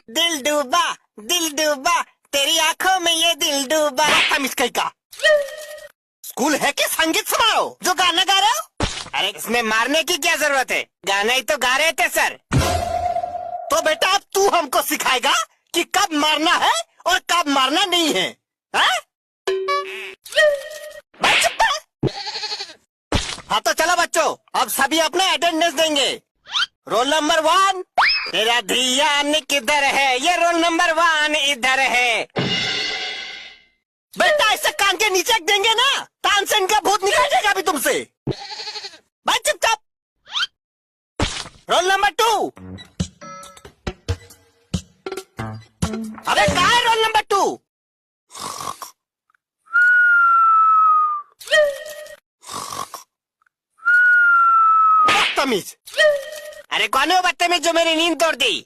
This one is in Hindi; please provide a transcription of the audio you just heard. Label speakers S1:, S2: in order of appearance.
S1: दिल डूबा तेरी आंखों में ये दिल डूबा।
S2: मिस्कई का स्कूल है कि संगीत समारोह जो गाना गा रहे हो?
S1: अरे इसमें मारने की क्या जरूरत है, गाना ही तो गा रहे थे सर।
S2: तो बेटा अब तू हमको सिखाएगा कि कब मारना है और कब मारना नहीं है, हाँ? हाँ तो चलो बच्चों, अब सभी अपना अटेंडेंस देंगे। Roll number 1।
S1: तेरा ध्यान किधर है, ये रोल नंबर 1 इधर है।
S2: बेटा ऐसे कान के नीचे देंगे ना, तानसेन का भूत निकल जाएगा अभी तुमसे। भाई चुपचाप। Roll number 2। अबे कहाँ है रोल नंबर 2? बदतमीज।
S1: अरे कौन है वो बदतमीज जो मेरी नींद तोड़ दी?